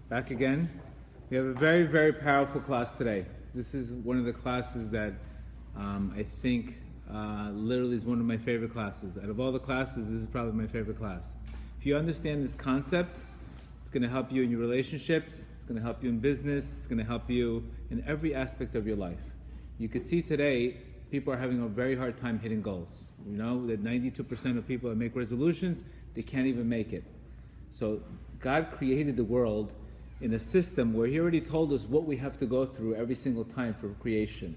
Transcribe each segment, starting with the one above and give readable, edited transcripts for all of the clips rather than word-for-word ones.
Back again. We have a very, very powerful class today. This is one of the classes that I think literally is one of my favorite classes. Out of all the classes, this is probably my favorite class. If you understand this concept, it's going to help you in your relationships, it's going to help you in business, it's going to help you in every aspect of your life. You could see today, people are having a very hard time hitting goals. You know that 92% of people that make resolutions, they can't even make it. So God created the world in a system where He already told us what we have to go through every single time for creation.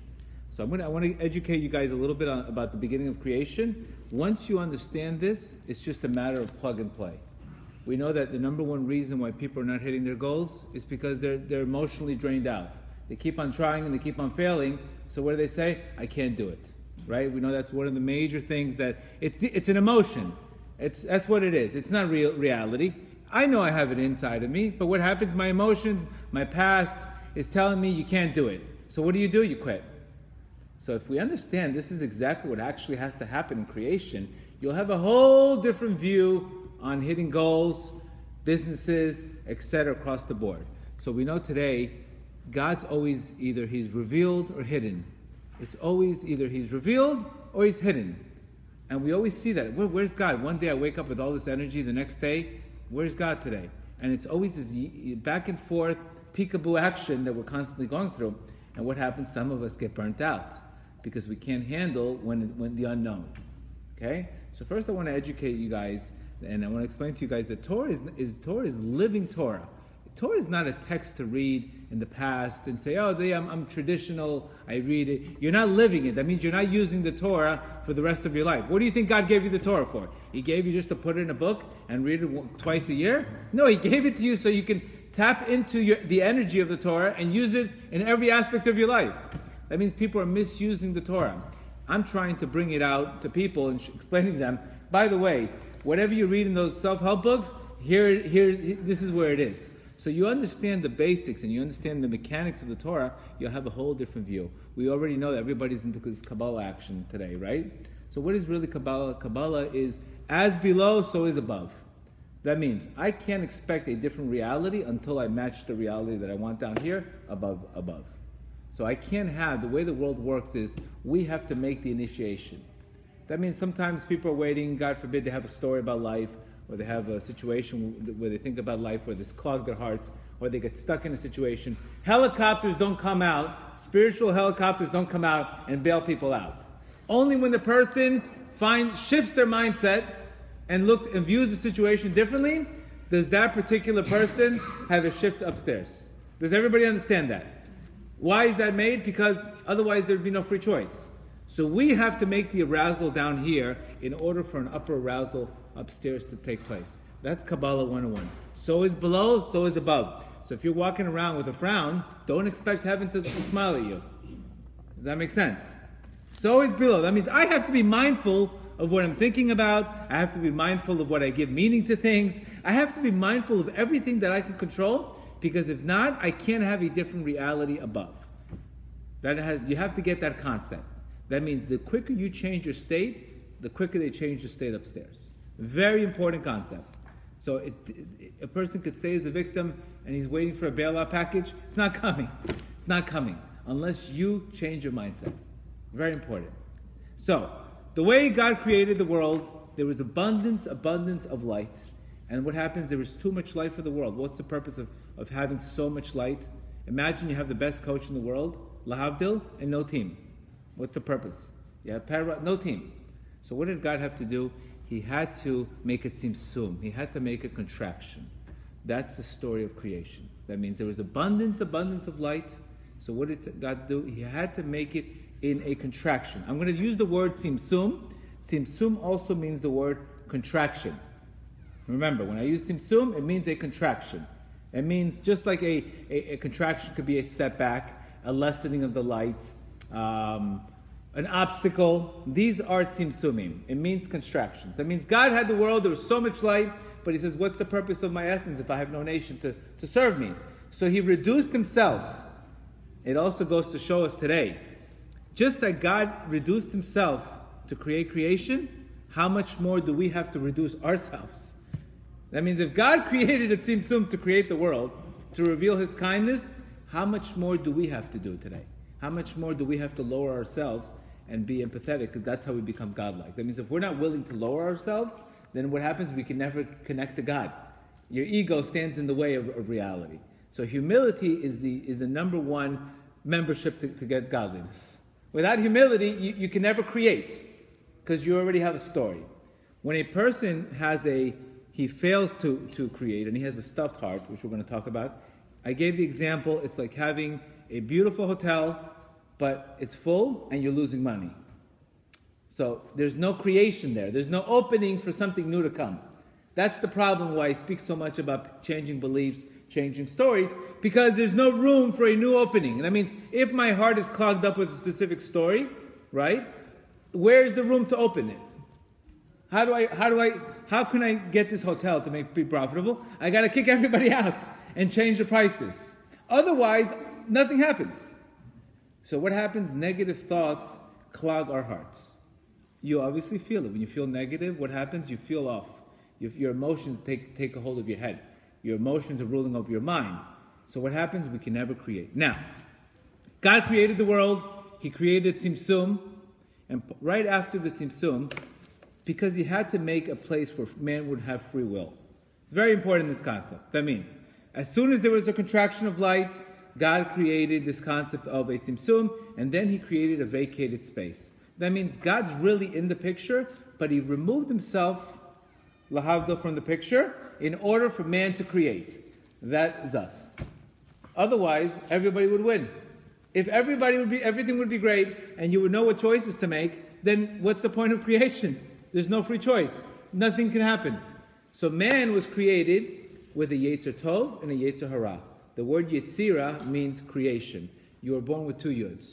So I want to educate you guys a little bit about the beginning of creation. Once you understand this, it's just a matter of plug and play. We know that the number one reason why people are not hitting their goals is because they're emotionally drained out. They keep on trying and they keep on failing. So what do they say? I can't do it. Right? We know that's one of the major things that it's an emotion. That's what it is. It's not reality. I know I have it inside of me, but what happens? My emotions, my past is telling me you can't do it. So what do? You quit. So if we understand this is exactly what actually has to happen in creation, you'll have a whole different view on hitting goals, businesses, etc. across the board. So we know today, God's always either He's revealed or hidden. It's always either He's revealed or He's hidden. And we always see that. Where's God? One day I wake up with all this energy, the next day, where's God today? And it's always this back and forth, peekaboo action that we're constantly going through. And what happens? Some of us get burnt out because we can't handle when the unknown. Okay? So first I want to educate you guys, and I want to explain to you guys that Torah is living Torah. Torah is not a text to read in the past and say, oh, I'm traditional, I read it. You're not living it. That means you're not using the Torah for the rest of your life. What do you think God gave you the Torah for? He gave you just to put it in a book and read it twice a year? No, He gave it to you so you can tap into the energy of the Torah and use it in every aspect of your life. That means people are misusing the Torah. I'm trying to bring it out to people and explaining to them, by the way, whatever you read in those self-help books, here, this is where it is. So you understand the basics and you understand the mechanics of the Torah, you'll have a whole different view. We already know that everybody's into this Kabbalah action today, right? So what is really Kabbalah? Kabbalah is as below, so is above. That means I can't expect a different reality until I match the reality that I want down here above. So I can't have, the way the world works is we have to make the initiation. That means sometimes people are waiting, God forbid, they have a story about life, or they have a situation where they think about life, where this clogs their hearts, or they get stuck in a situation. Helicopters don't come out, spiritual helicopters don't come out and bail people out. Only when the person shifts their mindset and views the situation differently, does that particular person have a shift upstairs. Does everybody understand that? Why is that made? Because otherwise there'd be no free choice. So we have to make the arousal down here in order for an upper arousal upstairs to take place. That's Kabbalah 101. So is below, so is above. So if you're walking around with a frown, don't expect heaven to smile at you. Does that make sense? So is below. That means I have to be mindful of what I'm thinking about. I have to be mindful of what I give meaning to things. I have to be mindful of everything that I can control, because if not, I can't have a different reality above. You have to get that concept. That means the quicker you change your state, the quicker they change the state upstairs. Very important concept. So a person could stay as a victim and he's waiting for a bailout package. It's not coming. It's not coming unless you change your mindset. Very important. So the way God created the world, there was abundance of light. And what happens? There was too much light for the world. What's the purpose of having so much light? Imagine you have the best coach in the world, lahavdil, and no team. What's the purpose? You have no team. So what did God have to do? He had to make it tzimtzum. He had to make a contraction. That's the story of creation. That means there was abundance of light. So what did God do? He had to make it in a contraction. I'm going to use the word tzimtzum. Tzimtzum also means the word contraction. Remember, when I use tzimtzum, it means a contraction. It means just like a contraction could be a setback, a lessening of the light, an obstacle. These are tzimtzumim. It means contractions. That means God had the world, there was so much light, but He says, what's the purpose of my essence if I have no nation to serve me? So He reduced Himself. It also goes to show us today, just like God reduced Himself to create creation, how much more do we have to reduce ourselves? That means if God created a tzimtzum to create the world, to reveal His kindness, how much more do we have to do today? How much more do we have to lower ourselves and be empathetic? Because that's how we become godlike. That means if we're not willing to lower ourselves, then what happens? We can never connect to God. Your ego stands in the way of reality. So humility is the number one membership to get godliness. Without humility, you can never create, because you already have a story. When a person he fails to create, and he has a stuffed heart, which we're going to talk about, I gave the example, it's like having a beautiful hotel, but it's full and you're losing money. So there's no creation there. There's no opening for something new to come. That's the problem why I speak so much about changing beliefs, changing stories, because there's no room for a new opening. And that means if my heart is clogged up with a specific story, right, where's the room to open it? How can I get this hotel to be profitable? I got to kick everybody out and change the prices. Otherwise, nothing happens. So what happens? Negative thoughts clog our hearts. You obviously feel it. When you feel negative, what happens? You feel off. Your emotions take a hold of your head. Your emotions are ruling over your mind. So what happens? We can never create. Now, God created the world. He created Tzimtzum. And right after the Tzimtzum, because He had to make a place where man would have free will. It's very important, this concept. That means, as soon as there was a contraction of light, God created this concept of a Tzimtzum, and then He created a vacated space. That means God's really in the picture, but He removed Himself, lahavdil, from the picture in order for man to create. That is us. Otherwise, everybody would win. If everything would be great, and you would know what choices to make, then what's the point of creation? There's no free choice. Nothing can happen. So man was created with a Yetzer Tov and a Yetzer Hara. The word Yetzira means creation. You were born with two Yuds.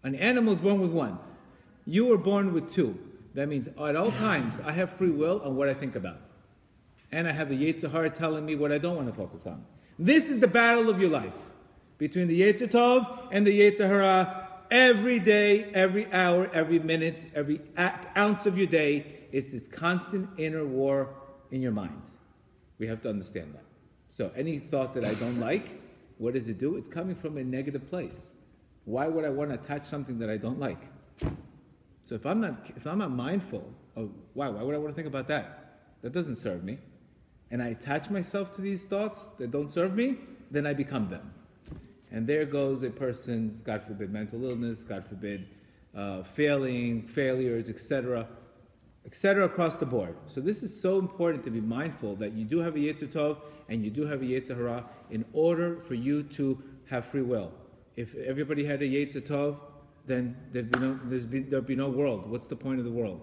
An animal is born with one. You were born with two. That means at all times I have free will on what I think about. And I have the Yetzer Hara telling me what I don't want to focus on. This is the battle of your life. Between the Yetzer Tov and the Yetzer Hara. Every day, every hour, every minute, every ounce of your day, it's this constant inner war in your mind. We have to understand that. So any thought that I don't like, what does it do? It's coming from a negative place. Why would I want to attach something that I don't like? So if I'm not mindful of why would I want to think about that? That doesn't serve me. And I attach myself to these thoughts that don't serve me, then I become them. And there goes a person's, God forbid, mental illness, God forbid, failures, etc., across the board. So this is so important to be mindful that you do have a Yetzer Tov and you do have a Yetzer Hara in order for you to have free will. If everybody had a Yetzer Tov, then there'd be no world. What's the point of the world?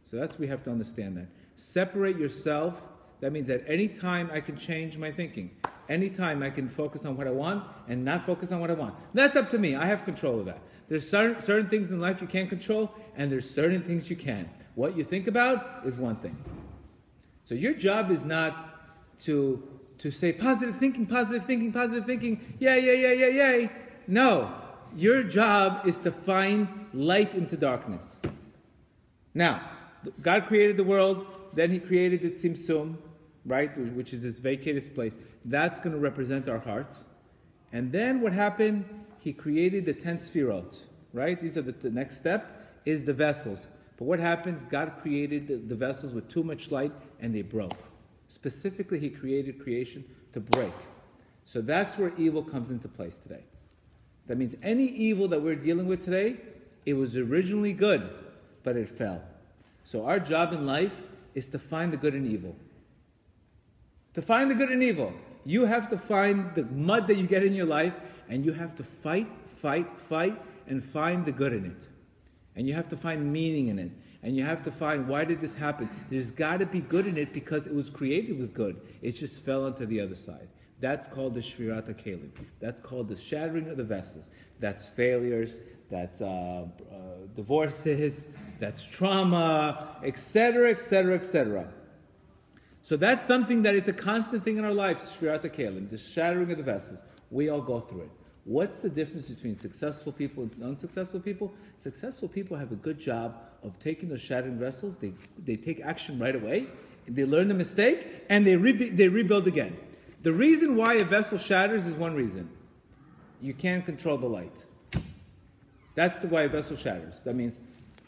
So we have to understand that. Separate yourself. That means at any time I can change my thinking. Anytime I can focus on what I want and not focus on what I want. That's up to me. I have control of that. There's certain things in life you can't control, and there's certain things you can. What you think about is one thing. So your job is not to say positive thinking, yay. No. Your job is to find light into darkness. Now, God created the world, then He created the Tzimtzum, right, which is this vacated place. That's going to represent our heart. And then what happened? He created the 10 Sfirot, right? These are the next step, is the vessels. But what happens? God created the vessels with too much light, and they broke. Specifically, He created creation to break. So that's where evil comes into place today. That means any evil that we're dealing with today, it was originally good, but it fell. So our job in life is to find the good in evil. To find the good in evil. You have to find the mud that you get in your life, and you have to fight, and find the good in it. And you have to find meaning in it. And you have to find, why did this happen? There's got to be good in it because it was created with good. It just fell onto the other side. That's called the Shvirat HaKelim. That's called the shattering of the vessels. That's failures, that's divorces, that's trauma, etc. So that's something that is a constant thing in our lives, Shvirat HaKelim, the shattering of the vessels. We all go through it. What's the difference between successful people and unsuccessful people? Successful people have a good job of taking those shattering vessels. They take action right away. They learn the mistake, and they rebuild again. The reason why a vessel shatters is one reason. You can't control the light. That's why a vessel shatters. That means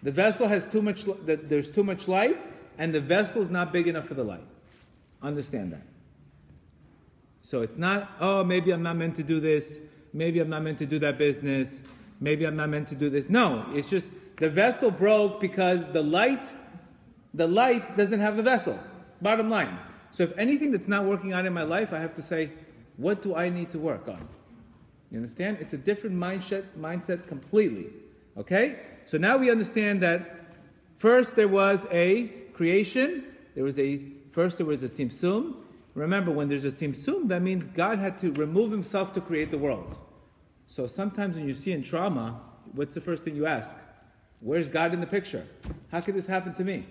the vessel has too much, there's too much light, and the vessel is not big enough for the light. Understand that. So it's not, oh, maybe I'm not meant to do this, maybe I'm not meant to do that business, maybe I'm not meant to do this. No, it's just the vessel broke because the light doesn't have the vessel. Bottom line. So if anything that's not working out in my life, I have to say, what do I need to work on? You understand? It's a different mindset completely. Okay? So now we understand that first there was a creation. First there was a tzimtzum. Remember, when there's a tzimtzum, that means God had to remove himself to create the world. So sometimes when you see in trauma, what's the first thing you ask? Where's God in the picture? How could this happen to me?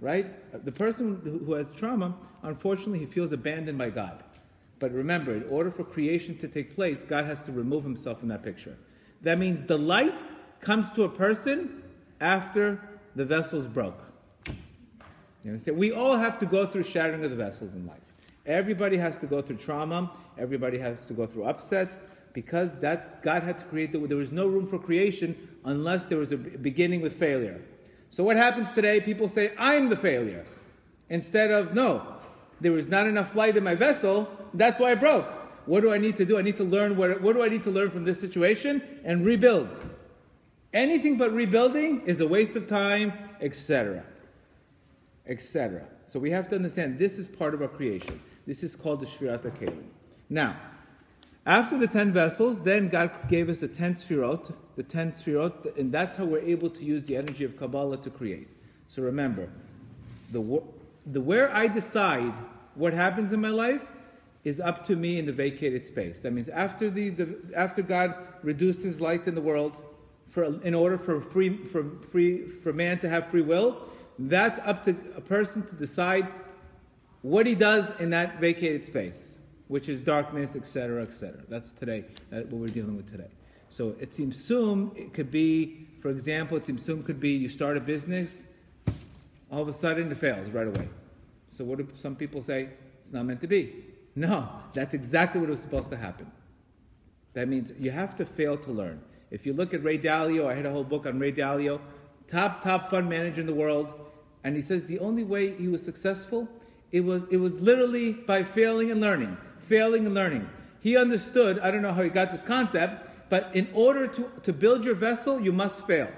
Right? The person who has trauma, unfortunately, he feels abandoned by God. But remember, in order for creation to take place, God has to remove himself from that picture. That means the light comes to a person after the vessels broke. You understand? We all have to go through shattering of the vessels in life. Everybody has to go through trauma. Everybody has to go through upsets, because God had to create there was no room for creation unless there was a beginning with failure. So what happens today? People say, I'm the failure. Instead of, no, there was not enough light in my vessel, that's why I broke. What do I need to do? I need to learn, what do I need to learn from this situation? And rebuild. Anything but rebuilding is a waste of time, etc. etc. So we have to understand this is part of our creation. This is called the Shvirat HaKelim. Now, after the 10 vessels, then God gave us the 10 Sfirot, and that's how we're able to use the energy of Kabbalah to create. So remember, where I decide what happens in my life is up to me in the vacated space. That means after God reduces light in the world, in order for man to have free will, that's up to a person to decide what he does in that vacated space, which is darkness, etc., etc. That's today, what we're dealing with today. So it tzimtzum, it could be, for example, tzimtzum could be you start a business, all of a sudden it fails right away. So what do some people say? It's not meant to be. No, that's exactly what was supposed to happen. That means you have to fail to learn. If you look at Ray Dalio, I had a whole book on Ray Dalio, top fund manager in the world, and he says the only way he was successful, it was literally by failing and learning. Failing and learning. He understood, I don't know how he got this concept, but in order to build your vessel, you must fail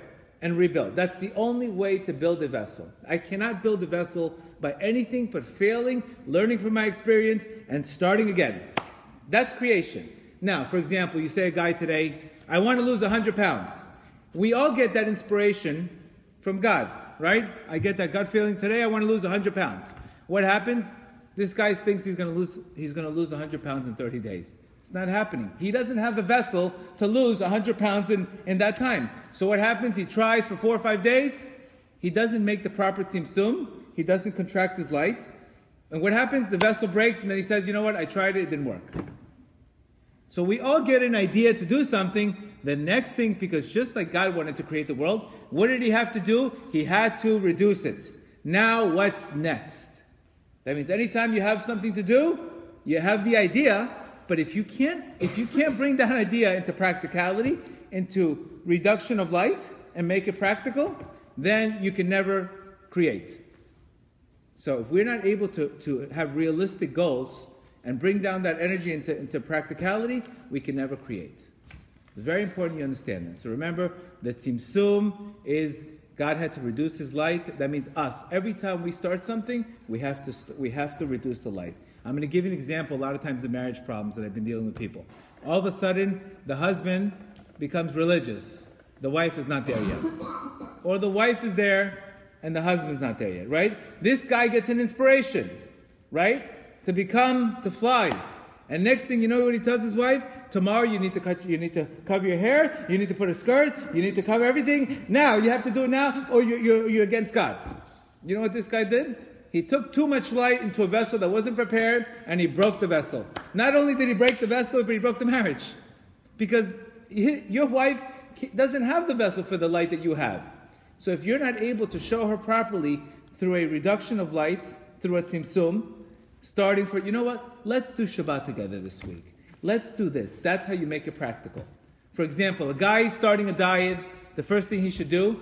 and rebuild. That's the only way to build a vessel. I cannot build a vessel by anything but failing, learning from my experience, and starting again. That's creation. Now, for example, you say a guy today, I want to lose 100 pounds. We all get that inspiration from God, right? I get that gut feeling today, I want to lose 100 pounds. What happens? This guy thinks he's going to lose 100 pounds in 30 days. It's not happening. He doesn't have the vessel to lose 100 pounds in that time. So what happens? He tries for 4 or 5 days. He doesn't make the proper tzimtzum. He doesn't contract his light. And what happens? The vessel breaks, and then he says, you know what? I tried it didn't work. So we all get an idea to do something. The next thing, because just like God wanted to create the world, what did he have to do? He had to reduce it. Now what's next? That means anytime you have something to do, you have the idea, but if you can't bring that idea into practicality, into reduction of light, and make it practical, then you can never create. So if we're not able to have realistic goals and bring down that energy into practicality, we can never create. It's very important you understand that. So remember, the tzimtzum is God had to reduce his light. That means us. Every time we start something, we have to reduce the light. I'm going to give you an example. A lot of times the marriage problems that I've been dealing with people. All of a sudden, the husband becomes religious. The wife is not there yet. Or the wife is there and the husband's not there yet, right? This guy gets an inspiration, right? To fly. And next thing you know what he tells his wife? Tomorrow you need to cover your hair, you need to put a skirt, you need to cover everything. Now, you have to do it now or you're against God. You know what this guy did? He took too much light into a vessel that wasn't prepared and he broke the vessel. Not only did he break the vessel, but he broke the marriage. Because your wife doesn't have the vessel for the light that you have. So if you're not able to show her properly through a reduction of light, through a tzimtzum, Starting for, you know what? Let's do Shabbat together this week. Let's do this. That's how you make it practical. For example, a guy starting a diet, the first thing he should do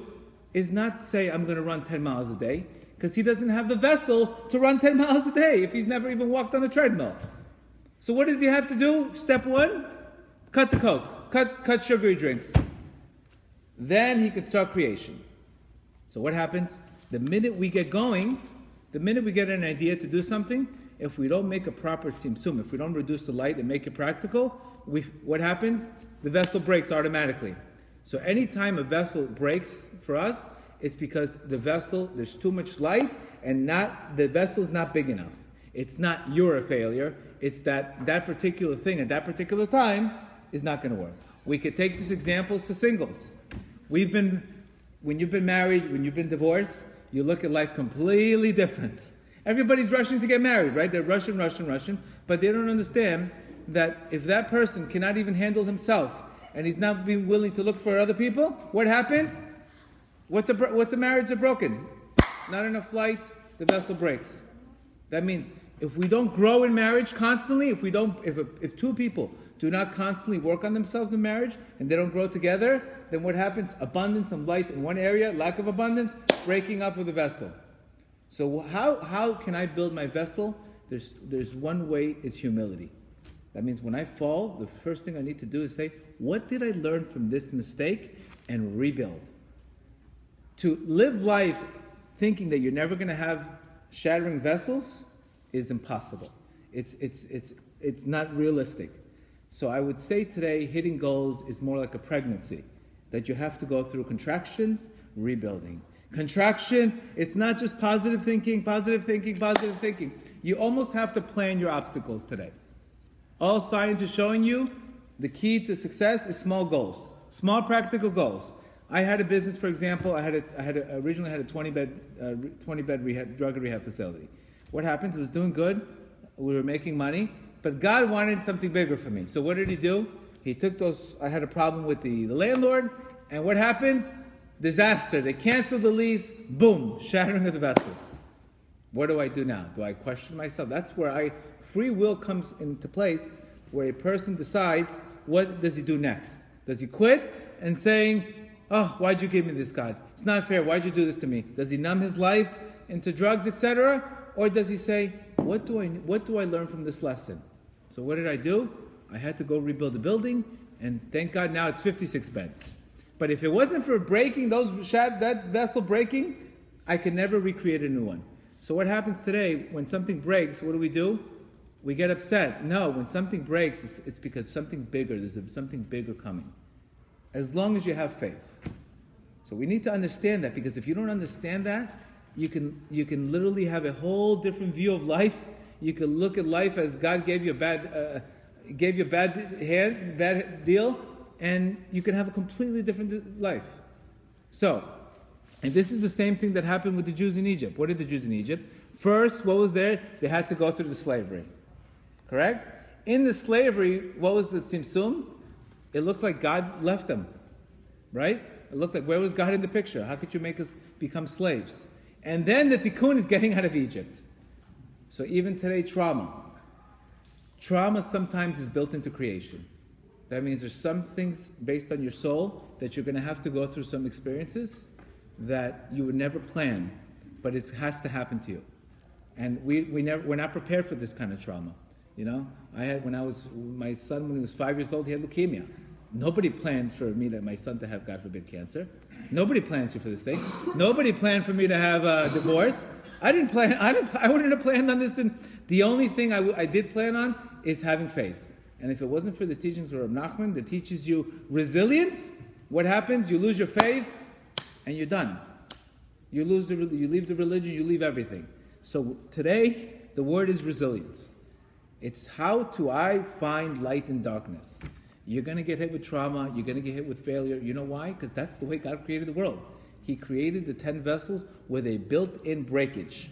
is not say, I'm going to run 10 miles a day, because he doesn't have the vessel to run 10 miles a day if he's never even walked on a treadmill. So what does he have to do? Step one, cut the Coke, cut sugary drinks. Then he can start creation. So what happens? The minute we get going, the minute we get an idea to do something, if we don't make a proper tzimtzum, if we don't reduce the light and make it practical, what happens? The vessel breaks automatically. So anytime a vessel breaks for us, it's because the vessel, there's too much light and the vessel is not big enough. It's not you're a failure, it's that particular thing at that particular time is not going to work. We could take this example to singles. When you've been married, when you've been divorced, you look at life completely different. Everybody's rushing to get married, right? They're rushing, but they don't understand that if that person cannot even handle himself and he's not being willing to look for other people, what happens? What's a marriage that's broken? Not enough light, the vessel breaks. That means if we don't grow in marriage constantly, if two people do not constantly work on themselves in marriage and they don't grow together, then what happens? Abundance of light in one area, lack of abundance, breaking up of the vessel. So how can I build my vessel? There's one way, is humility. That means when I fall, the first thing I need to do is say, what did I learn from this mistake, and rebuild. To live life thinking that you're never going to have shattering vessels is impossible. It's not realistic. So I would say today, hitting goals is more like a pregnancy, that you have to go through contractions, rebuilding. Contractions, it's not just positive thinking. You almost have to plan your obstacles today. All science is showing you the key to success is small goals, small practical goals. I had a business, for example. I originally had a 20-bed drug rehab facility. What happens? It was doing good. We were making money, but God wanted something bigger for me. So what did He do? He took those. I had a problem with the landlord, and what happens? Disaster. They canceled the lease. Boom, shattering of the vessels. What do I do now? Do I question myself? That's where free will comes into place, where a person decides what does he do next. Does he quit and saying, "Oh, why'd you give me this, God? It's not fair. Why'd you do this to me?" Does he numb his life into drugs, etc., or does he say, "What do I learn from this lesson?" So what did I do? I had to go rebuild the building, and thank God now it's 56 beds. But if it wasn't for breaking that vessel breaking, I could never recreate a new one. So what happens today when something breaks? What do? We get upset. No, when something breaks, it's because something bigger. There's something bigger coming. As long as you have faith. So we need to understand that, because if you don't understand that, you can literally have a whole different view of life. You can look at life as God gave you a bad deal, and you can have a completely different life. So, and this is the same thing that happened with the Jews in Egypt. What did the Jews in Egypt? First, what was there? They had to go through the slavery. Correct? In the slavery, what was the tzimtzum? It looked like God left them. Right? It looked like, where was God in the picture? How could you make us become slaves? And then the tikkun is getting out of Egypt. So even today, trauma sometimes is built into creation. That means there's some things based on your soul that you're going to have to go through some experiences that you would never plan, but it has to happen to you. And we're not prepared for this kind of trauma. You know, my son, when he was 5 years old, he had leukemia. Nobody planned for my son to have, God forbid, cancer. Nobody plans you for this thing. Nobody planned for me to have a divorce. I wouldn't have planned on this. And the only thing I did plan on is having faith. And if it wasn't for the teachings of Reb Nachman that teaches you resilience, what happens? You lose your faith, and you're done. You leave the religion, you leave everything. So today, the word is resilience. It's how do I find light in darkness. You're going to get hit with trauma. You're going to get hit with failure. You know why? Because that's the way God created the world. He created the 10 vessels with a built-in breakage.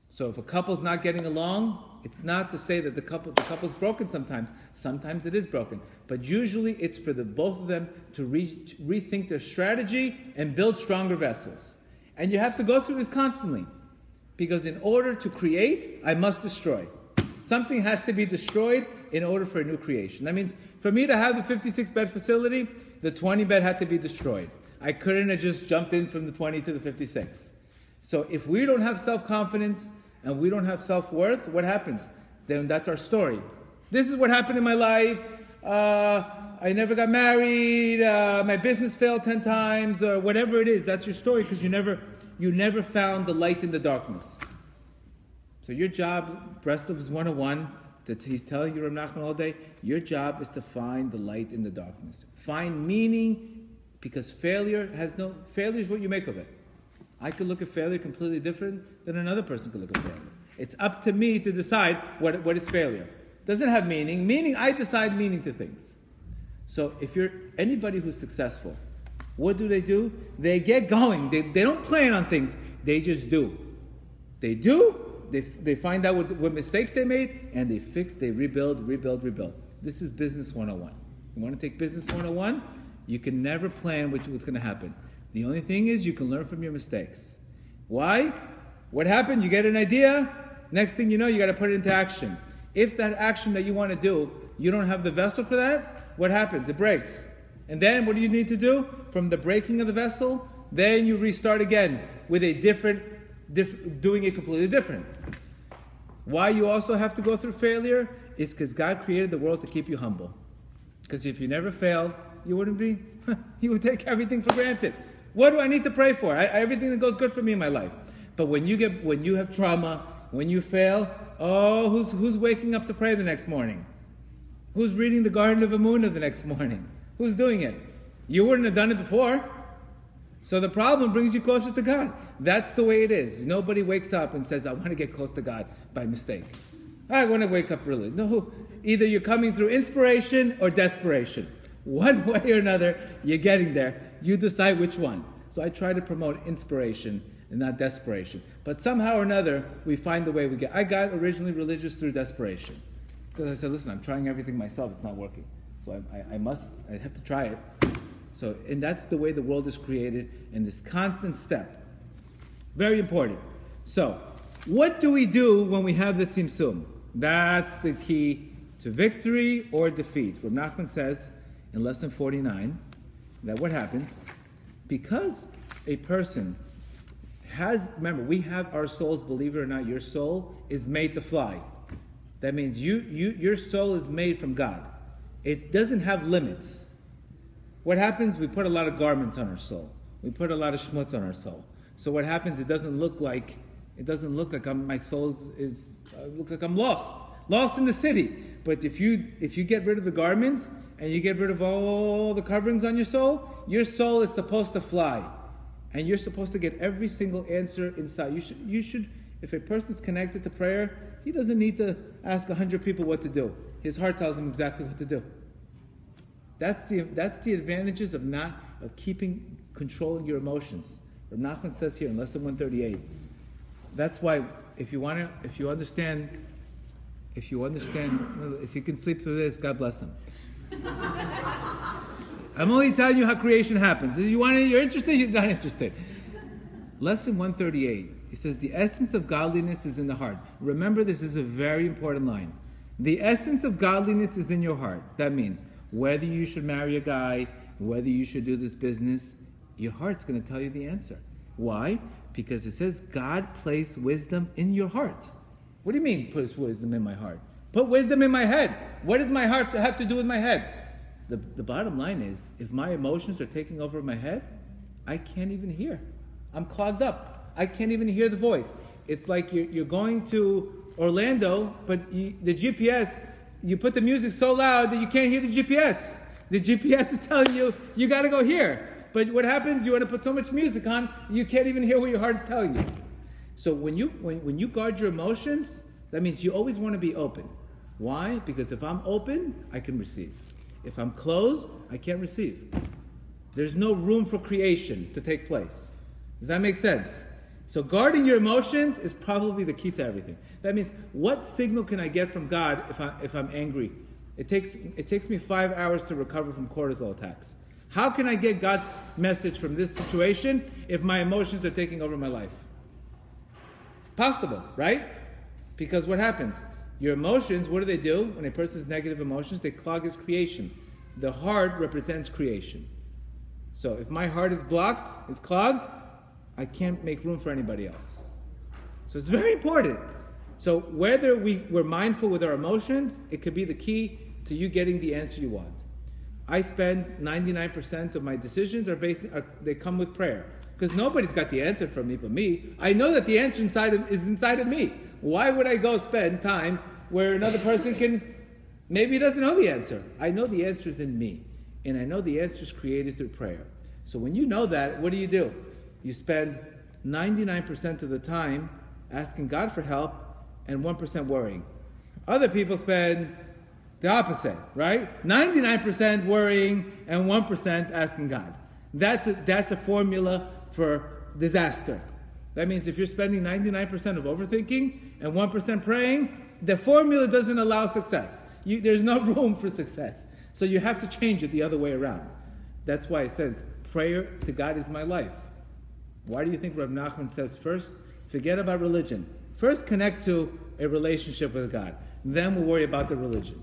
So if a couple's not getting along, it's not to say that the couple's broken sometimes. Sometimes it is broken. But usually it's for the both of them to rethink their strategy and build stronger vessels. And you have to go through this constantly. Because in order to create, I must destroy. Something has to be destroyed in order for a new creation. That means for me to have the 56-bed facility, the 20-bed had to be destroyed. I couldn't have just jumped in from the 20 to the 56. So if we don't have self-confidence and we don't have self-worth, what happens? Then that's our story. This is what happened in my life. I never got married. My business failed 10 times, or whatever it is. That's your story because you never found the light in the darkness. So your job, rest of his 101, that he's telling you, Rav Nachman, all day, your job is to find the light in the darkness. Find meaning, because failure is what you make of it. I could look at failure completely different than another person could look at failure. It's up to me to decide what is failure. Doesn't have meaning. Meaning, I decide meaning to things. So if you're anybody who's successful, what do? They get going. They don't plan on things. They just do. They do. They find out what mistakes they made, and they fix, they rebuild. This is business 101. You want to take business 101? You can never plan what's going to happen. The only thing is you can learn from your mistakes. Why? What happened? You get an idea. Next thing you know, you got to put it into action. If that action that you want to do, you don't have the vessel for that, what happens? It breaks. And then what do you need to do? From the breaking of the vessel, then you restart again with a doing it completely different. Why you also have to go through failure is because God created the world to keep you humble. Because if you never failed, you wouldn't be, you would take everything for granted. What do I need to pray for? Everything that goes good for me in my life. But when you have trauma, when you fail, who's waking up to pray the next morning? Who's reading the Garden of Emunah the next morning? Who's doing it? You wouldn't have done it before. So the problem brings you closer to God. That's the way it is. Nobody wakes up and says, I want to get close to God by mistake. I want to wake up early. No, either you're coming through inspiration or desperation. One way or another, you're getting there. You decide which one. So I try to promote inspiration and not desperation. But somehow or another, we find the way we get. I got originally religious through desperation. Because I said, listen, I'm trying everything myself. It's not working. So I have to try it. So, and that's the way the world is created in this constant step. Very important. So, what do we do when we have the tzimtzum? That's the key to victory or defeat. Rav Nachman says in lesson 49 that what happens? Because a person remember, we have our souls, believe it or not, your soul is made to fly. That means your soul is made from God. It doesn't have limits. What happens? We put a lot of garments on our soul. We put a lot of schmutz on our soul. So what happens? It doesn't look like my soul looks like I'm lost in the city. But if you get rid of the garments and you get rid of all the coverings on your soul is supposed to fly, and you're supposed to get every single answer inside. You should. If a person's connected to prayer, he doesn't need to ask 100 people what to do. His heart tells him exactly what to do. That's the advantages of controlling your emotions. Rav Nachman says here in lesson 138. That's why if you can sleep through this, God bless him. I'm only telling you how creation happens. If you're interested, you're not interested. Lesson 138. He says the essence of godliness is in the heart. Remember, this is a very important line. The essence of godliness is in your heart. That means whether you should marry a guy, whether you should do this business, your heart's going to tell you the answer. Why? Because it says God placed wisdom in your heart. What do you mean, put wisdom in my heart? Put wisdom in my head. What does my heart have to do with my head? The bottom line is, if my emotions are taking over my head, I can't even hear. I'm clogged up. I can't even hear the voice. It's like you're going to Orlando, but the GPS, you put the music so loud that you can't hear the GPS. The GPS is telling you got to go here. But what happens? You want to put so much music on, you can't even hear what your heart is telling you. So when you guard your emotions, that means you always want to be open. Why? Because if I'm open, I can receive. If I'm closed, I can't receive. There's no room for creation to take place. Does that make sense? So guarding your emotions is probably the key to everything. That means, what signal can I get from God if I'm angry? It takes me 5 hours to recover from cortisol attacks. How can I get God's message from this situation if my emotions are taking over my life? possible, right? Because what happens? Your emotions, what do? When a person has negative emotions, they clog his creation. The heart represents creation. So if my heart is blocked, it's clogged, I can't make room for anybody else. So it's very important. So whether we're mindful with our emotions, it could be the key to you getting the answer you want. I spend 99% of my decisions they come with prayer. Because nobody's got the answer from me but me. I know that the answer is inside of me. Why would I go spend time where another person maybe he doesn't know the answer? I know the answer is in me. And I know the answer is created through prayer. So when you know that, what do? You spend 99% of the time asking God for help and 1% worrying. Other people spend the opposite, right? 99% worrying and 1% asking God. That's a formula for disaster. That means if you're spending 99% of overthinking and 1% praying, the formula doesn't allow success. There's no room for success. So you have to change it the other way around. That's why it says, prayer to God is my life. Why do you think Rav Nachman says first, forget about religion. First connect to a relationship with God. Then we'll worry about the religion.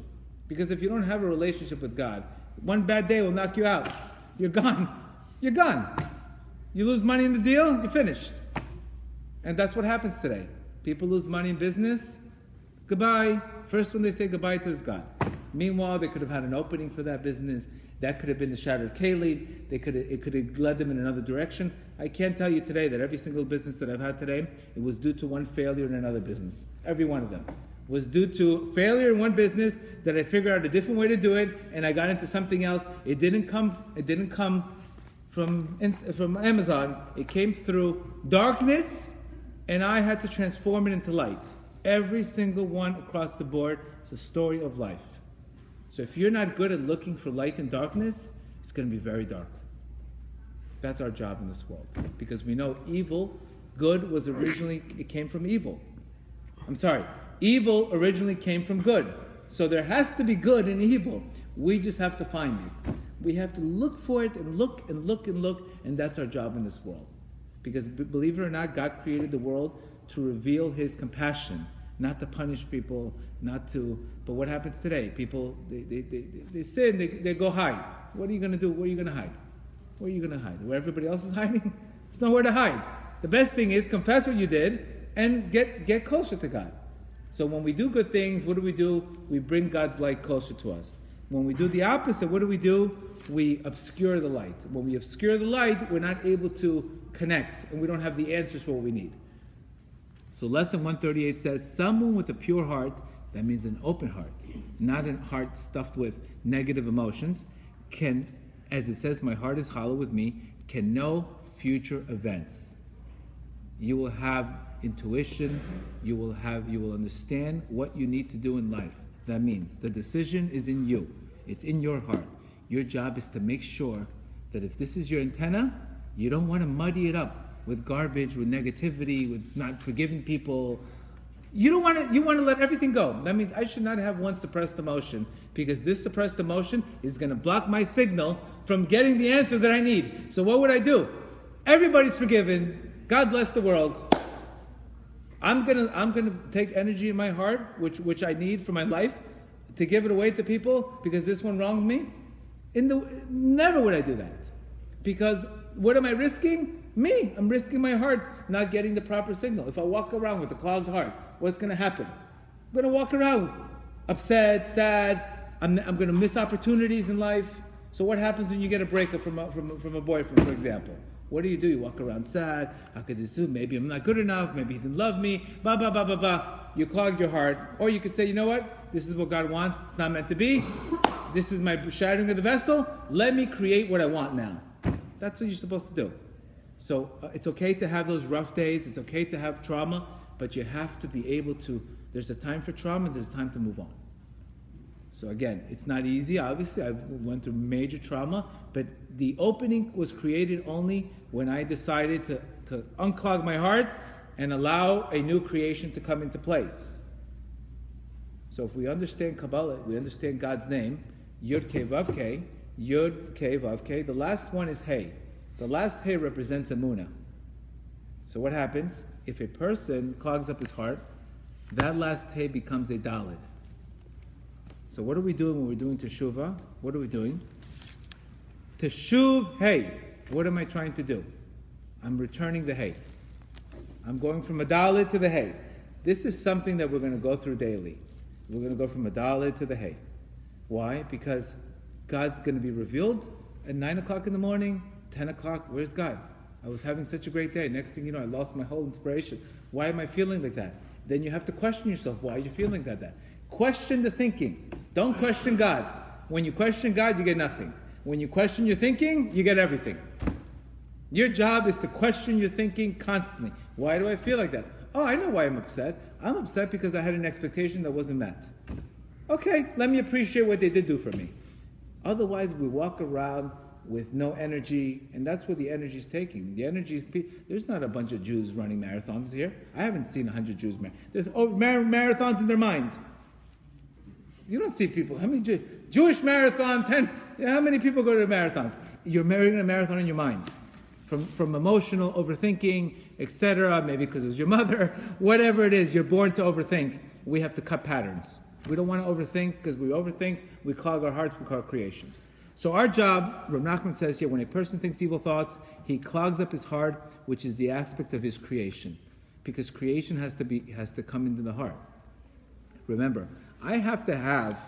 Because if you don't have a relationship with God, one bad day will knock you out. You're gone. You're gone. You lose money in the deal, you're finished. And that's what happens today. People lose money in business, goodbye. First one they say goodbye to is God. Meanwhile, they could have had an opening for that business. That could have been the shattered Kaleid. It could have led them in another direction. I can't tell you today that every single business that I've had today, it was due to one failure in another business. Every one of them was due to failure in one business that I figured out a different way to do it, and I got into something else. It didn't come from Amazon. It came through darkness, and I had to transform it into light. Every single one across the board is a story of life. So if you're not good at looking for light in darkness, it's going to be very dark. That's our job in this world. Because we know it came from evil. Evil originally came from good. So there has to be good in evil. We just have to find it. We have to look for it and look and look and look, and that's our job in this world. Because believe it or not, God created the world to reveal His compassion, not to punish people, but what happens today? People, they sin, they go hide. What are you going to do? Where are you going to hide? Where are you going to hide? Where everybody else is hiding? It's nowhere to hide. The best thing is confess what you did and get closer to God. So when we do good things, what do? We bring God's light closer to us. When we do the opposite, what do? We obscure the light. When we obscure the light, we're not able to connect, and we don't have the answers for what we need. So lesson 138 says, someone with a pure heart, that means an open heart, not a heart stuffed with negative emotions, can, as it says, my heart is hollow with me, can know future events. You will have intuition, you will understand what you need to do in life. That means the decision is in you. It's in your heart. Your job is to make sure that if this is your antenna, you don't want to muddy it up with garbage, with negativity, with not forgiving people. You want to let everything go. That means I should not have one suppressed emotion, because this suppressed emotion is going to block my signal from getting the answer that I need. So what would I do? Everybody's forgiven. God bless the world. I'm gonna take energy in my heart, which I need for my life, to give it away to people because this one wronged me. Never would I do that. Because what am I risking? Me. I'm risking my heart not getting the proper signal. If I walk around with a clogged heart, what's going to happen? I'm going to walk around upset, sad. I'm going to miss opportunities in life. So what happens when you get a breakup from a boyfriend, for example? What do? You walk around sad. How could this do? Maybe I'm not good enough. Maybe he didn't love me. Blah, blah, blah, blah, blah. You clogged your heart. Or you could say, you know what? This is what God wants. It's not meant to be. This is my shattering of the vessel. Let me create what I want now. That's what you're supposed to do. So it's okay to have those rough days. It's okay to have trauma. But you have to be able to, there's a time for trauma, there's a time to move on. So again, it's not easy. Obviously, I went through major trauma, but the opening was created only when I decided to unclog my heart and allow a new creation to come into place. So if we understand Kabbalah, we understand God's name, Yud Kei Vav Kei, Yud Kei Vav Kei. The last one is Hey. The last Hey represents Emunah. So what happens? if a person clogs up his heart, that last hey becomes a dalid. So what are we doing when we're doing teshuvah? What are we doing? Teshuv hey. What am I trying to do? I'm returning the hey. I'm going from a dalid to the hey. This is something that we're going to go through daily. We're going to go from a dalid to the hey. Why? Because God's going to be revealed at 9 o'clock in the morning, 10 o'clock. Where's God? I was having such a great day. Next thing you know, I lost my whole inspiration. Why am I feeling like that? Then you have to question yourself. Why are you feeling like that? Question the thinking. Don't question God. When you question God, you get nothing. When you question your thinking, you get everything. Your job is to question your thinking constantly. Why do I feel like that? Oh, I know why I'm upset. I'm upset because I had an expectation that wasn't met. Okay, let me appreciate what they did do for me. Otherwise, we walk around with no energy, and that's where the energy is taking. The energy is... There's not a bunch of Jews running marathons here. I haven't seen 100 Jews. There's marathons in their mind. You don't see people. How many Jewish marathon, 10... How many people go to marathons? You're running a marathon in your mind. From emotional overthinking, etc., maybe because it was your mother, whatever it is, you're born to overthink. We have to cut patterns. We don't want to overthink, because we overthink, we clog our hearts, we clog creation. So our job, Rav Nachman says here, when a person thinks evil thoughts, he clogs up his heart, which is the aspect of his creation. Because creation has to come into the heart. Remember, I have to have,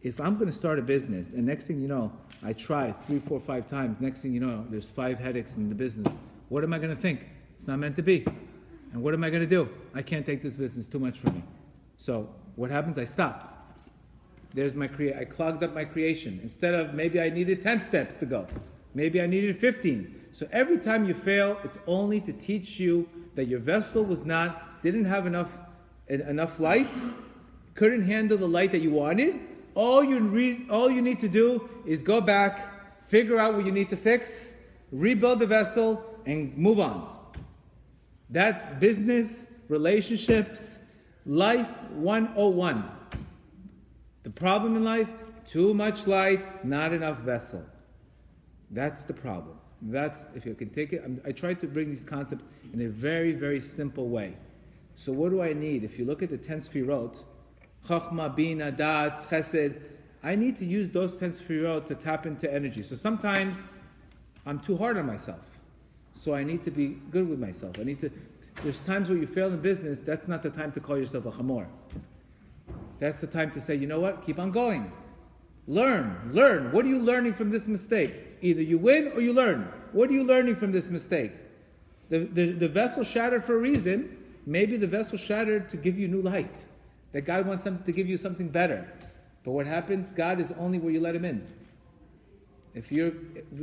if I'm going to start a business, and next thing you know, I try 3, 4, 5 times, next thing you know, there's 5 headaches in the business. What am I going to think? It's not meant to be. And what am I going to do? I can't take this business, too much for me. So what happens? I stop. There's my I clogged up my creation. Instead of maybe I needed 10 steps to go. Maybe I needed 15. So every time you fail, it's only to teach you that your vessel didn't have enough light, couldn't handle the light that you wanted. All you need to do is go back, figure out what you need to fix, rebuild the vessel, and move on. That's business, relationships, life 101. The problem in life, too much light, not enough vessel. That's the problem. If you can take it, I try to bring these concepts in a very, very simple way. So what do I need? If you look at the 10 sfirot, Chachma, Bina, Dat, Chesed, I need to use those 10 sfirot to tap into energy. So sometimes I'm too hard on myself. So I need to be good with myself. There's times where you fail in business, that's not the time to call yourself a chamor. That's the time to say, you know what, keep on going. Learn. What are you learning from this mistake? Either you win or you learn. What are you learning from this mistake? The vessel shattered for a reason. Maybe the vessel shattered to give you new light. That God wants to give you something better. But what happens? God is only where you let him in. If your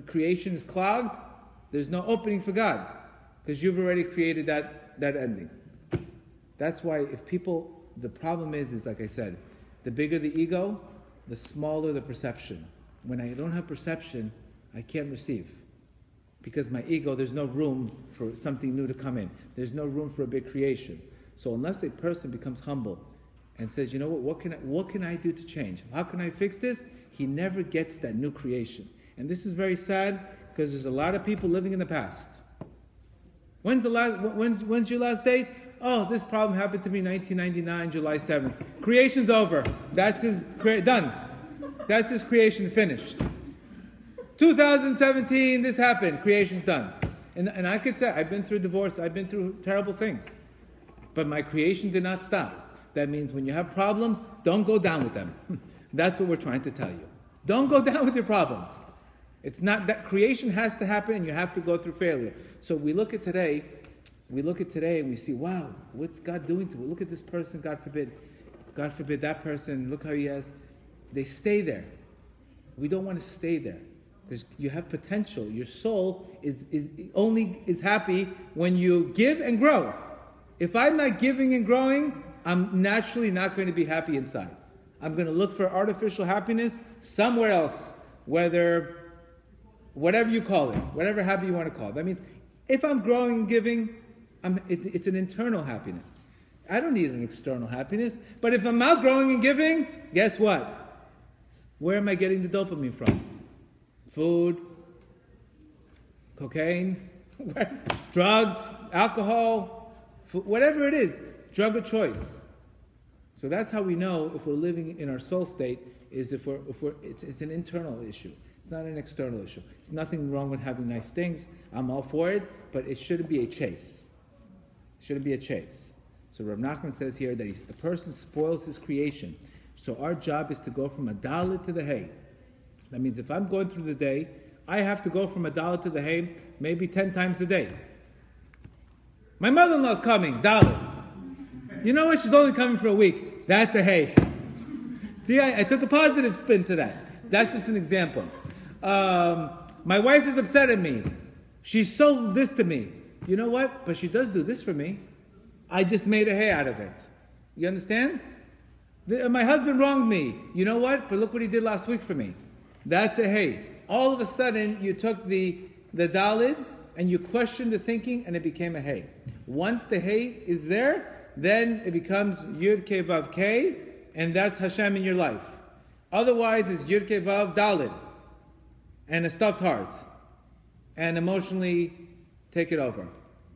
creation is clogged, there's no opening for God. Because you've already created that ending. That's why the problem is like I said, the bigger the ego, the smaller the perception. When I don't have perception, I can't receive. Because my ego, there's no room for something new to come in. There's no room for a big creation. So unless a person becomes humble and says, you know what can I do to change? How can I fix this? He never gets that new creation. And this is very sad because there's a lot of people living in the past. When's your last date? Oh, this problem happened to me 1999, July 7th. Creation's over. That's done. That's his creation finished. 2017, this happened. Creation's done. And I could say, I've been through divorce. I've been through terrible things. But my creation did not stop. That means when you have problems, don't go down with them. That's what we're trying to tell you. Don't go down with your problems. It's not that creation has to happen and you have to go through failure. So we look at today and we see, wow, what's God doing to it? Look at this person, God forbid that person, look how he has. They stay there. We don't want to stay there. Because you have potential. Your soul is happy when you give and grow. If I'm not giving and growing, I'm naturally not going to be happy inside. I'm going to look for artificial happiness somewhere else, whatever you call it, whatever happy you want to call it. That means if I'm growing and giving, it's an internal happiness. I don't need an external happiness. But if I'm not growing and giving, guess what? Where am I getting the dopamine from? Food, cocaine, drugs, alcohol, whatever it is, drug of choice. So that's how we know if we're living in our soul state, is if it's an internal issue. It's not an external issue. It's nothing wrong with having nice things. I'm all for it, but it shouldn't be a chase. It shouldn't be a chase. So Rav Nachman says here that the person spoils his creation. So our job is to go from a dalet to the hay. That means if I'm going through the day, I have to go from a dalet to the hay maybe 10 times a day. My mother-in-law's coming, dalet. You know what? She's only coming for a week. That's a hay. See, I took a positive spin to that. That's just an example. My wife is upset at me. She sold this to me. You know what? But she does do this for me. I just made a hay out of it. You understand? My husband wronged me. You know what? But look what he did last week for me. That's a hay. All of a sudden, you took the dalid and you questioned the thinking and it became a hay. Once the hay is there, then it becomes Yud Kei Vav Kei, and that's Hashem in your life. Otherwise, it's Yud Kei Vav Dalid and a stuffed heart, and emotionally take it over.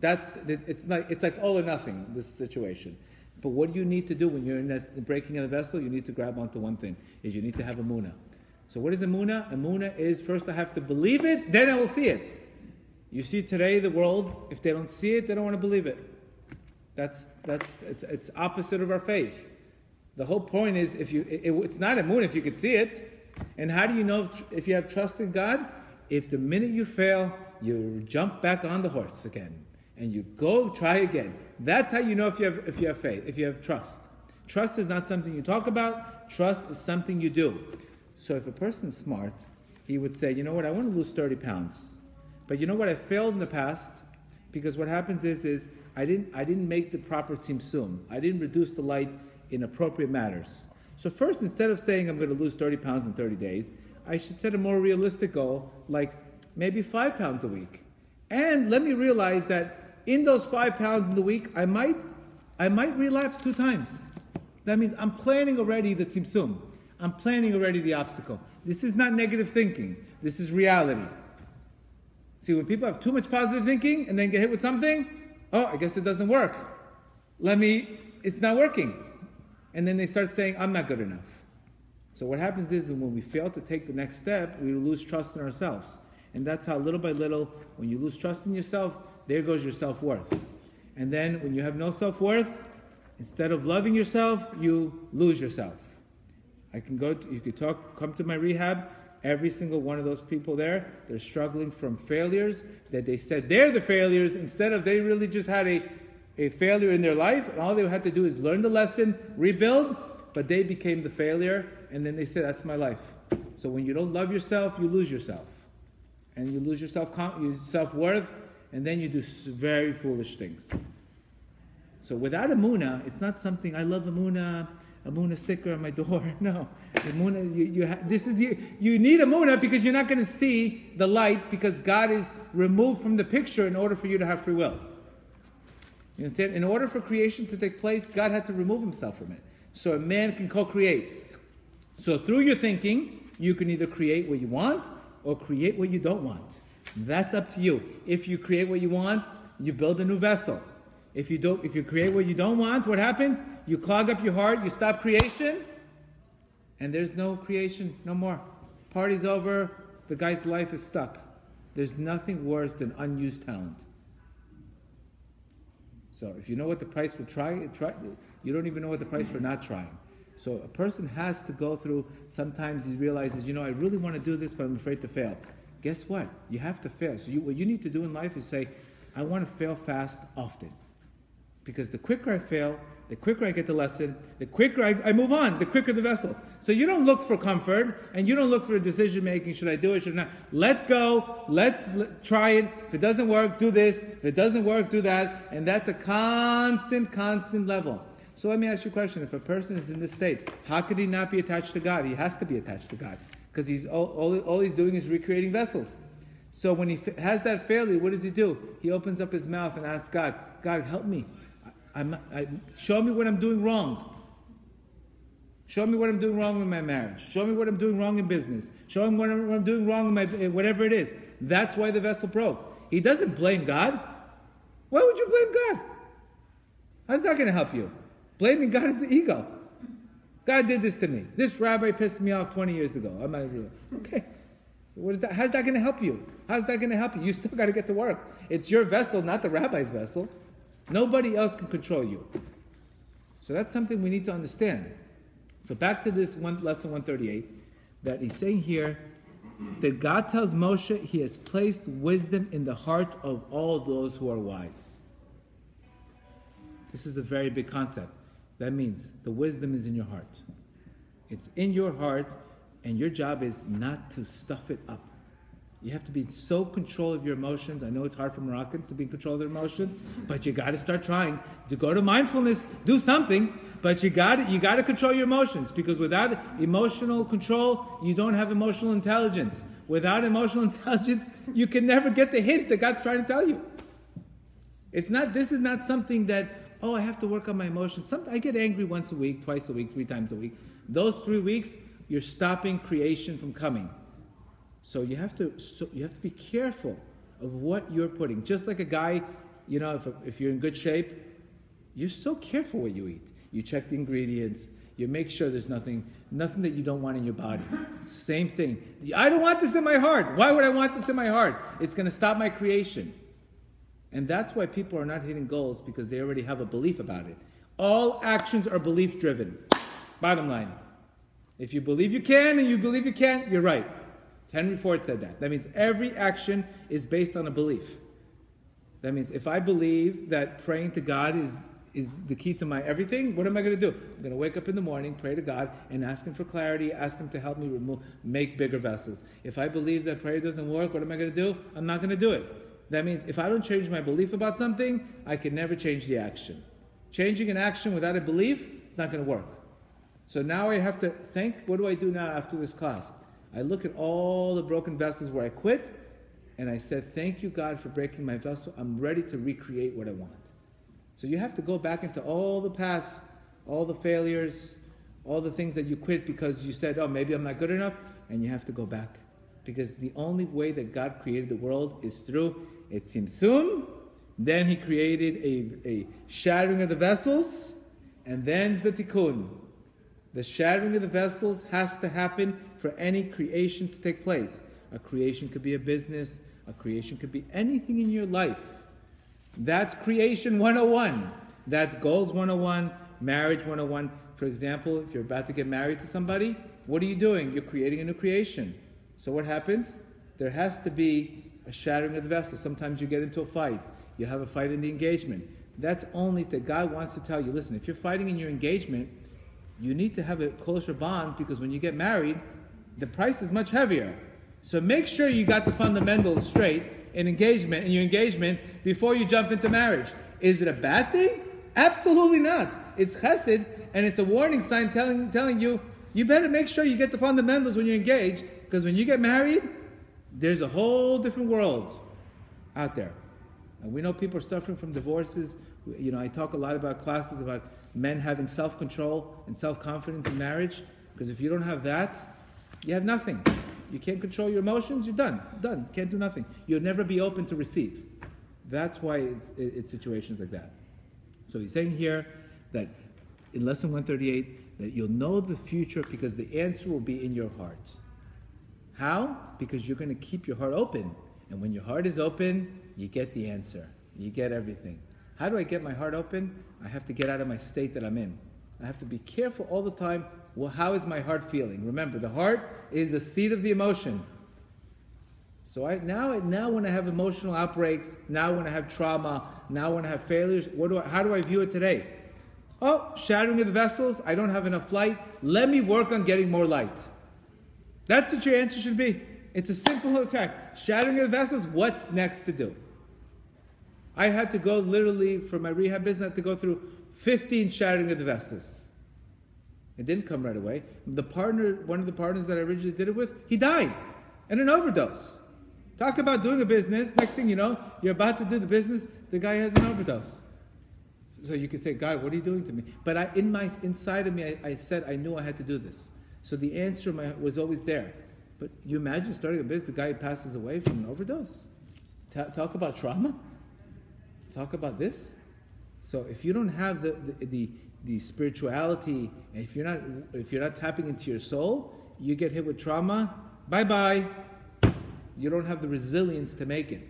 It's like all or nothing, this situation. But what do you need to do when you're in that breaking of the vessel? You need to grab onto one thing, is you need to have Emunah. So what is Emunah? Emunah is, first I have to believe it, then I will see it. You see today the world, if they don't see it, they don't want to believe it. It's opposite of our faith. The whole point is, it's not Emunah if you could see it. And how do you know if you have trust in God? If the minute you fail, you jump back on the horse again. And you go try again. That's how you know if you have faith, if you have trust. Trust is not something you talk about. Trust is something you do. So if a person's smart, he would say, you know what, I want to lose 30 pounds. But you know what, I failed in the past, because what happens is I didn't make the proper tzimtzum. I didn't reduce the light in appropriate matters. So first, instead of saying I'm going to lose 30 pounds in 30 days, I should set a more realistic goal, like maybe 5 pounds a week. And let me realize that in those 5 pounds in the week, I might relapse 2 times. That means I'm planning already the tzimtzum. I'm planning already the obstacle. This is not negative thinking. This is reality. See, when people have too much positive thinking and then get hit with something, oh, I guess it doesn't work. It's not working. And then they start saying, I'm not good enough. So what happens is when we fail to take the next step, we lose trust in ourselves. And that's how little by little, when you lose trust in yourself, there goes your self-worth. And then when you have no self-worth, instead of loving yourself, you lose yourself. Come to my rehab. Every single one of those people there, they're struggling from failures that they said they're the failures, instead of they really just had a failure in their life, and all they had to do is learn the lesson, rebuild, but they became the failure, and then they said, that's my life. So when you don't love yourself, you lose yourself. And you lose your self-worth, and then you do very foolish things. So without Emunah, it's not something, I love Emunah sticker on my door. No. Emunah, you need Emunah because you're not going to see the light, because God is removed from the picture in order for you to have free will. You understand? In order for creation to take place, God had to remove himself from it. So a man can co-create. So through your thinking, you can either create what you want or create what you don't want. That's up to you. If you create what you want, you build a new vessel. If you create what you don't want, what happens? You clog up your heart, you stop creation, and there's no creation, no more. Party's over, the guy's life is stuck. There's nothing worse than unused talent. So if you know what the price for try, you don't even know what the price for not trying. So a person has to go through, sometimes he realizes, I really want to do this, but I'm afraid to fail. Guess what? You have to fail. So what you need to do in life is say, I want to fail fast often. Because the quicker I fail, the quicker I get the lesson, the quicker I move on, the quicker the vessel. So you don't look for comfort, and you don't look for a decision making, should I do it, should I not? Let's go, let's try it. If it doesn't work, do this. If it doesn't work, do that. And that's a constant level. So let me ask you a question. If a person is in this state, how could he not be attached to God? He has to be attached to God. Because all he's doing is recreating vessels. So when he has that failure, what does he do? He opens up his mouth and asks God, God, help me. Show me what I'm doing wrong. Show me what I'm doing wrong with my marriage. Show me what I'm doing wrong in business. Show me what I'm doing wrong in whatever it is. That's why the vessel broke. He doesn't blame God. Why would you blame God? How's that going to help you? Blaming God is the ego. God did this to me. This rabbi pissed me off 20 years ago. I'm not really, okay. What is that? How's that going to help you? How's that going to help you? You still got to get to work. It's your vessel, not the rabbi's vessel. Nobody else can control you. So that's something we need to understand. So back to this lesson 138, that he's saying here that God tells Moshe he has placed wisdom in the heart of all those who are wise. This is a very big concept. That means the wisdom is in your heart. It's in your heart, and your job is not to stuff it up. You have to be so in control of your emotions. I know it's hard for Moroccans to be in control of their emotions, but you got to start trying to go to mindfulness, do something. But you got to control your emotions, because without emotional control, you don't have emotional intelligence. Without emotional intelligence, you can never get the hint that God's trying to tell you. This is not something that, oh, I have to work on my emotions. I get angry once a week, twice a week, 3 times a week. Those 3 weeks, you're stopping creation from coming. So you have to be careful of what you're putting. Just like a guy, if you're in good shape, you're so careful what you eat. You check the ingredients. You make sure there's nothing that you don't want in your body. Same thing. I don't want this in my heart. Why would I want this in my heart? It's going to stop my creation. And that's why people are not hitting goals, because they already have a belief about it. All actions are belief driven. Bottom line. If you believe you can and you believe you can't, you're right. Henry Ford said that. That means every action is based on a belief. That means if I believe that praying to God is the key to my everything, what am I going to do? I'm going to wake up in the morning, pray to God, and ask Him for clarity, ask Him to help me make bigger vessels. If I believe that prayer doesn't work, what am I going to do? I'm not going to do it. That means if I don't change my belief about something, I can never change the action. Changing an action without a belief, it's not going to work. So now I have to think, what do I do now after this class? I look at all the broken vessels where I quit, and I said, thank you, God, for breaking my vessel. I'm ready to recreate what I want. So you have to go back into all the past, all the failures, all the things that you quit because you said, oh, maybe I'm not good enough, and you have to go back. Because the only way that God created the world is through a tzimtzum, then He created a shattering of the vessels, and then the tikkun. The shattering of the vessels has to happen for any creation to take place. A creation could be a business, a creation could be anything in your life. That's creation 101. That's goals 101, marriage 101. For example, if you're about to get married to somebody, what are you doing? You're creating a new creation. So what happens? There has to be a shattering of the vessel. Sometimes you get into a fight. You have a fight in the engagement. That's only that God wants to tell you, listen, if you're fighting in your engagement, you need to have a closer bond, because when you get married, the price is much heavier. So make sure you got the fundamentals straight in your engagement before you jump into marriage. Is it a bad thing? Absolutely not. It's chesed, and it's a warning sign telling you, you better make sure you get the fundamentals when you're engaged, because when you get married, there's a whole different world out there. And we know people are suffering from divorces. I talk a lot about classes about men having self-control and self-confidence in marriage, because if you don't have that, you have nothing. You can't control your emotions, you're done. Done. Can't do nothing. You'll never be open to receive. That's why it's situations like that. So he's saying here that in lesson 138, that you'll know the future because the answer will be in your heart. How? Because you're going to keep your heart open. And when your heart is open, you get the answer. You get everything. How do I get my heart open? I have to get out of my state that I'm in. I have to be careful all the time. Well, how is my heart feeling? Remember, the heart is the seat of the emotion. So now when I have emotional outbreaks, now when I have trauma, now when I have failures, how do I view it today? Oh, shattering of the vessels, I don't have enough light. Let me work on getting more light. That's what your answer should be. It's a simple attack. Shattering of the vessels, what's next to do? I had to go literally, for my rehab business, I had to go through 15 shattering of the vessels. It didn't come right away. One of the partners that I originally did it with, he died in an overdose. Talk about doing a business. Next thing you know, you're about to do the business, the guy has an overdose. So you could say, God, what are you doing to me? But inside of me, I said I knew I had to do this. So the answer was always there. But you imagine starting a business, the guy passes away from an overdose. Talk about trauma. Talk about this. So if you don't have the spirituality, and if you're not tapping into your soul, you get hit with trauma. Bye bye. You don't have the resilience to make it.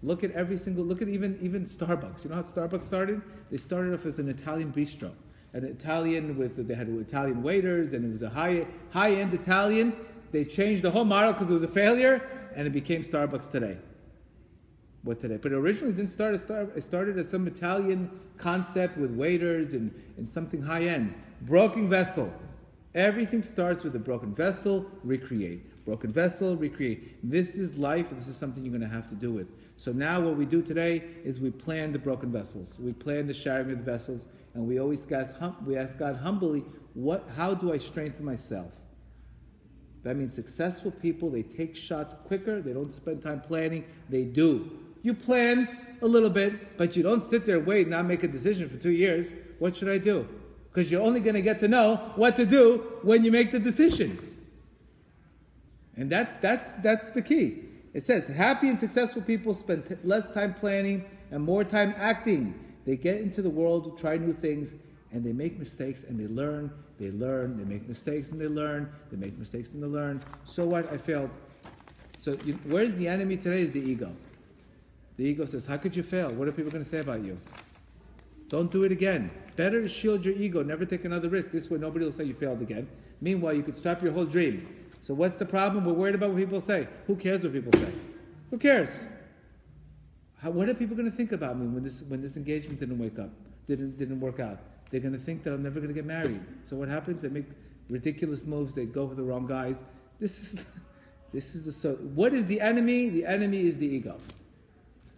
Look at even Starbucks. You know how Starbucks started? They started off as an Italian bistro. They had Italian waiters, and it was a high-end Italian. They changed the whole model because it was a failure, and it became Starbucks today. What today? But it originally didn't start as it started as some Italian concept with waiters and something high-end. Broken vessel. Everything starts with a broken vessel, recreate. Broken vessel, recreate. This is life, and this is something you're going to have to do with. So now what we do today is we plan the broken vessels. We plan the sharing of the vessels, and we always ask God humbly, how do I strengthen myself? That means successful people, they take shots quicker, they don't spend time planning, they do. You plan a little bit, but you don't sit there and wait and not make a decision for 2 years. What should I do? Because you're only going to get to know what to do when you make the decision. And that's the key. It says, happy and successful people spend less time planning and more time acting. They get into the world, try new things, and they make mistakes and they learn, they make mistakes and they learn, they make mistakes and they learn. So what? I failed. So where's the enemy today is the ego. The ego says, how could you fail? What are people going to say about you? Don't do it again. Better to shield your ego, never take another risk. This way nobody will say you failed again. Meanwhile, you could stop your whole dream. So what's the problem? We're worried about what people say. Who cares what people say? Who cares? What are people going to think about me when this engagement didn't work out? They're going to think that I'm never going to get married. So what happens? They make ridiculous moves. They go for the wrong guys. What is the enemy? The enemy is the ego.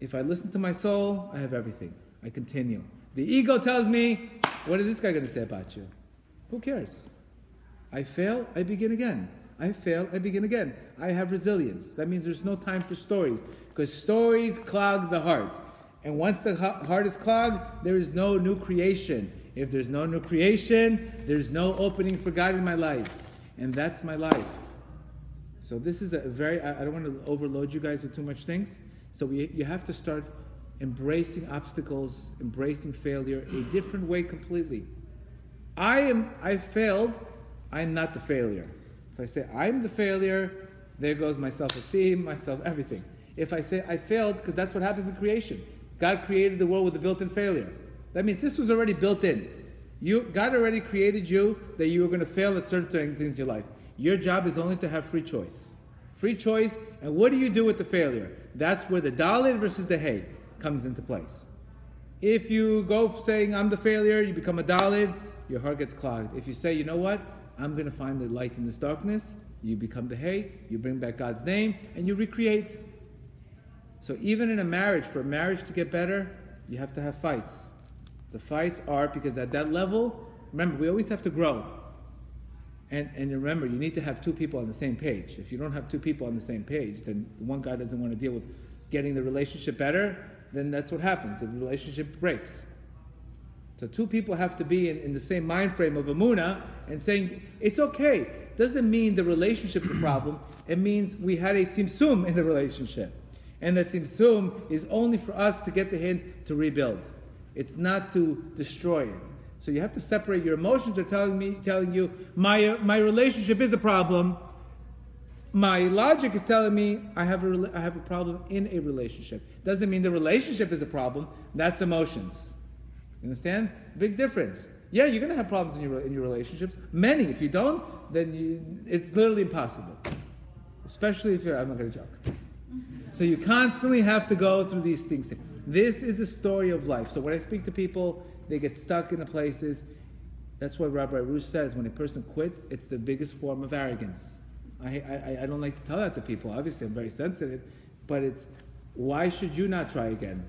If I listen to my soul, I have everything. I continue. The ego tells me, what is this guy going to say about you? Who cares? I fail, I begin again. I fail, I begin again. I have resilience. That means there's no time for stories, because stories clog the heart. And once the heart is clogged, there is no new creation. If there's no new creation, there's no opening for God in my life. And that's my life. So this is I don't want to overload you guys with too much things. So you have to start embracing obstacles, embracing failure, a different way completely. I failed, I'm not the failure. If I say I'm the failure, there goes my self-esteem, everything. If I say I failed, because that's what happens in creation. God created the world with a built-in failure. That means this was already built in. God already created you that you were going to fail at certain things in your life. Your job is only to have free choice. Free choice, and what do you do with the failure? That's where the Dalit versus the Hey comes into place. If you go saying I'm the failure, you become a Dalit, your heart gets clogged. If you say, you know what, I'm going to find the light in this darkness, you become the Hey, you bring back God's name, and you recreate. So even in a marriage, for a marriage to get better, you have to have fights. The fights are because at that level, remember, we always have to grow. And remember, you need to have two people on the same page. If you don't have two people on the same page, then one guy doesn't want to deal with getting the relationship better, then that's what happens. The relationship breaks. So two people have to be in the same mind frame of Emunah and saying, it's okay. Doesn't mean the relationship's a problem. It means we had a tzimtzum in the relationship. And the tzimtzum is only for us to get the hint to rebuild. It's not to destroy it. So you have to separate. Your emotions are telling you, my relationship is a problem. My logic is telling me I have a problem in a relationship. Doesn't mean the relationship is a problem. That's emotions. You understand? Big difference. Yeah, you're going to have problems in your relationships. Many. If you don't, then it's literally impossible. Especially if I'm not going to joke. So you constantly have to go through these things. This is a story of life. So when I speak to people, they get stuck in the places. That's why Rabbi Rush says when a person quits, it's the biggest form of arrogance. I don't like to tell that to people. Obviously, I'm very sensitive. But it's, why should you not try again?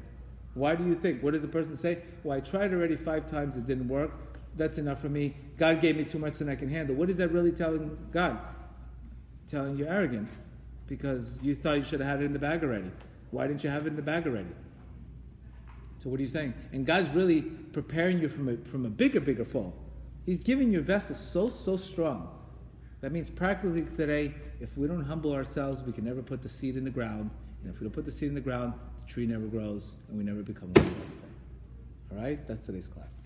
Why do you think? What does the person say? Well, I tried already 5 times. It didn't work. That's enough for me. God gave me too much than I can handle. What is that really telling God? Telling you arrogant. Because you thought you should have had it in the bag already. Why didn't you have it in the bag already? So what are you saying? And God's really preparing you from a bigger fall. He's giving your vessel so strong. That means practically today, if we don't humble ourselves, we can never put the seed in the ground. And if we don't put the seed in the ground, the tree never grows, and we never become one. All right? That's today's class.